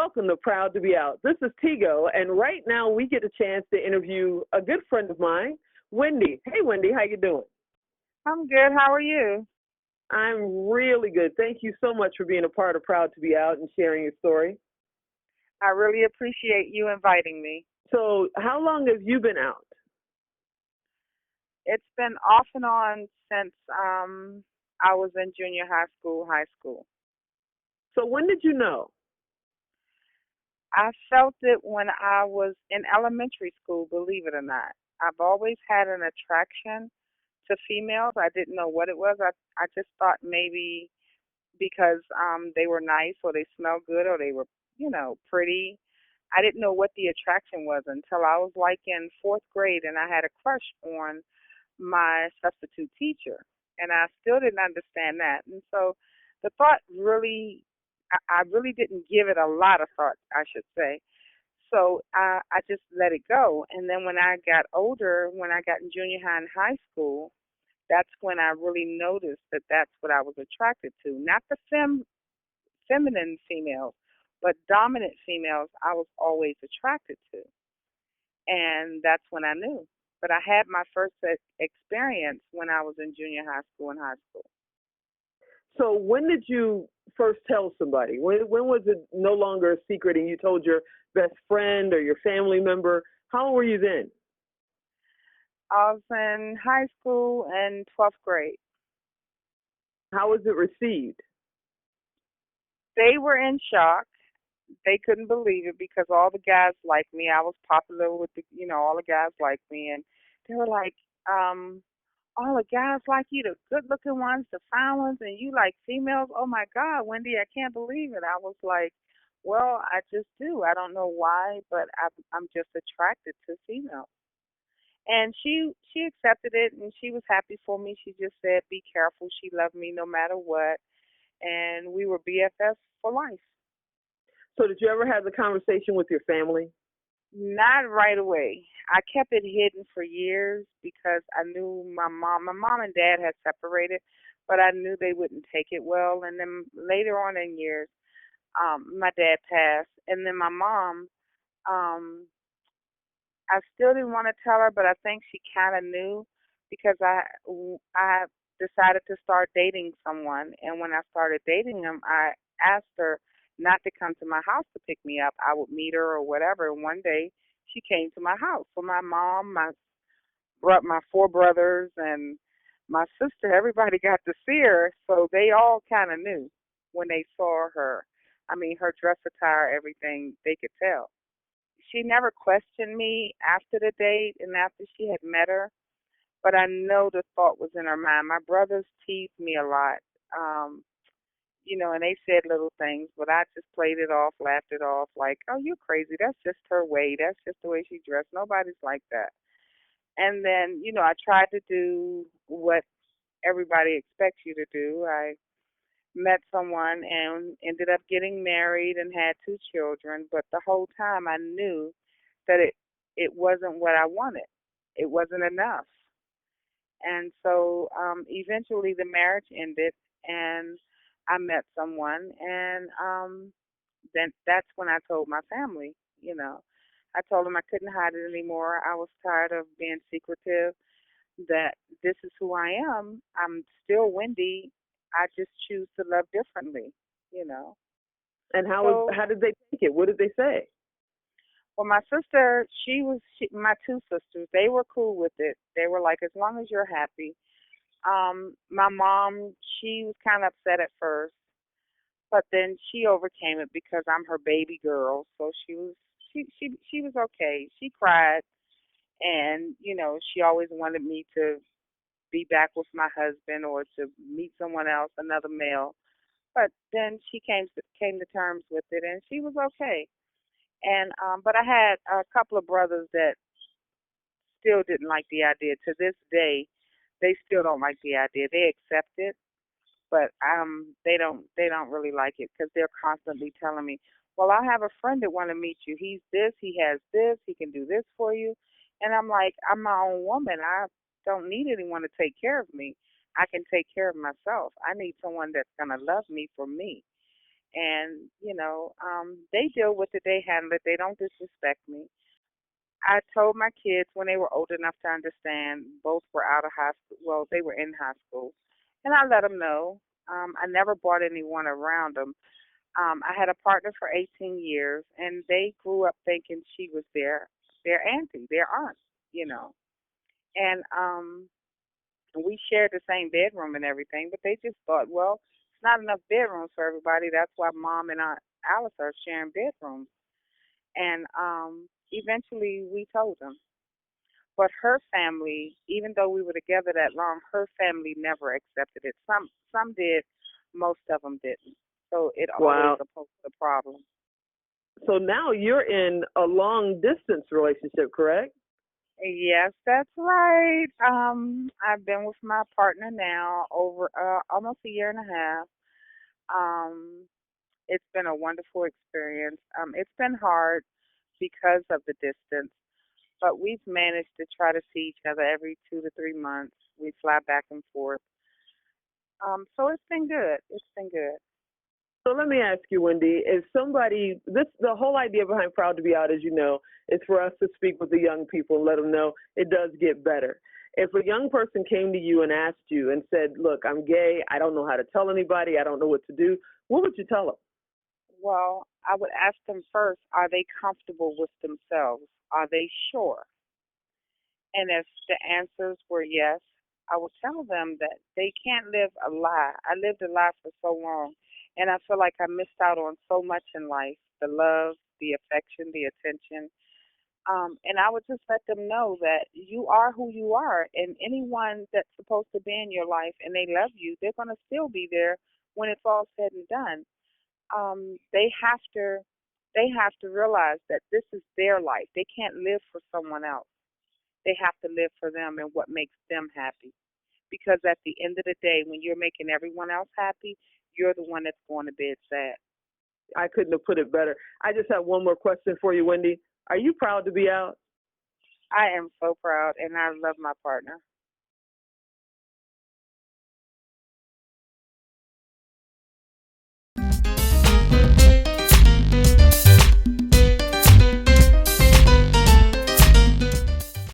welcome to Proud to Be Out. This is Tigo, and right now we get a chance to interview a good friend of mine, Wendy. Hey, Wendy, how you doing? I'm good. How are you? I'm really good. Thank you so much for being a part of Proud to Be Out and sharing your story. I really appreciate you inviting me. So, how long have you been out? It's been off and on since I was in junior high school. So, when did you know? I felt it when I was in elementary school, believe it or not. I've always had an attraction to females. I didn't know what it was. I just thought maybe because they were nice or they smelled good or they were, pretty. I didn't know what the attraction was until I was like in fourth grade and I had a crush on my substitute teacher. And I still didn't understand that. And so the thought really, I really didn't give it a lot of thought, I should say. So I just let it go. And then when I got older, when I got in junior high and high school, that's when I really noticed that that's what I was attracted to. Not the feminine females, but dominant females I was always attracted to. And that's when I knew. But I had my first experience when I was in junior high school and high school. So, when did you first tell somebody? When was it no longer a secret and you told your best friend or your family member? How old were you then? I was in high school and 12th grade. How was it received? They were in shock. They couldn't believe it because all the guys liked me. I was popular with all the guys liked me, and they were like, all the guys like you, the good-looking ones, the fine ones, and you like females. Oh my God, Wendy, I can't believe it. I was like, well, I just do. I don't know why, but I'm just attracted to females. And she accepted it, and she was happy for me. She just said, be careful. She loved me no matter what, and we were BFFs for life. So, did you ever have the conversation with your family? Not right away. I kept it hidden for years because I knew my mom and dad had separated, but I knew they wouldn't take it well. And then later on in years, my dad passed, and then my mom, um, I still didn't want to tell her, but I think she kind of knew because I decided to start dating someone, and when I started dating him, I asked her not to come to my house to pick me up. I would meet her or whatever. And one day she came to my house. So my mom, my four brothers, and my sister, everybody got to see her. So they all kind of knew when they saw her. I mean, her dress attire, everything, they could tell. She never questioned me after the date and after she had met her, but I know the thought was in her mind. My brothers teased me a lot. Um, and they said little things, but I just played it off, laughed it off, like, oh, you're crazy. That's just her way. That's just the way she dressed. Nobody's like that. And then, I tried to do what everybody expects you to do. I met someone and ended up getting married and had two children, but the whole time I knew that it wasn't what I wanted. It wasn't enough. And so eventually the marriage ended, and I met someone, and then that's when I told my family. I told them I couldn't hide it anymore. I was tired of being secretive. That this is who I am. I'm still Wendy. I just choose to love differently. You know. And So, how did they take it? What did they say? well, my sister, my two sisters, they were cool with it. They were like, as long as you're happy. My mom, she was kind of upset at first, but then she overcame it because I'm her baby girl. So she was okay. She cried, and she always wanted me to be back with my husband or to meet someone else, another male. But then she came to terms with it, and she was okay. And but I had a couple of brothers that still didn't like the idea. To this day, they still don't like the idea. They accept it, but they don't really like it because they're constantly telling me, well, I have a friend that want to meet you. He's this, he has this, he can do this for you. And I'm like, I'm my own woman. I don't need anyone to take care of me. I can take care of myself. I need someone that's going to love me for me. And, they deal with it, they handle it, they don't disrespect me. I told my kids when they were old enough to understand, both were out of high school, well, they were in high school, and I let them know. I never brought anyone around them. I had a partner for 18 years, and they grew up thinking she was their auntie, their aunt, you know. And we shared the same bedroom and everything, but they just thought, well, it's not enough bedrooms for everybody. That's why Mom and Aunt Alice are sharing bedrooms. And eventually we told them. But her family, even though we were together that long, her family never accepted it. Some did, most of them didn't. So it always Wow. opposed the problem. So now you're in a long distance relationship, correct? Yes, that's right. I've been with my partner now over almost a year and a half. Um, it's been a wonderful experience. It's been hard because of the distance, but we've managed to try to see each other every 2 to 3 months. We fly back and forth. So it's been good. It's been good. So let me ask you, Wendy, if somebody, the whole idea behind Proud to Be Out, as you know, is for us to speak with the young people and let them know it does get better. If a young person came to you and asked you and said, look, I'm gay, I don't know how to tell anybody, I don't know what to do, what would you tell them? Well, I would ask them first, are they comfortable with themselves? Are they sure? And if the answers were yes, I would tell them that they can't live a lie. I lived a lie for so long, and I feel like I missed out on so much in life, the love, the affection, the attention. And I would just let them know that you are who you are, and anyone that's supposed to be in your life and they love you, they're going to still be there when it's all said and done. They have to realize that this is their life. They can't live for someone else. They have to live for them and what makes them happy. Because at the end of the day, when you're making everyone else happy, you're the one that's going to bed sad. I couldn't have put it better. I just have one more question for you, Wendy. Are you proud to be out? I am so proud, and I love my partner.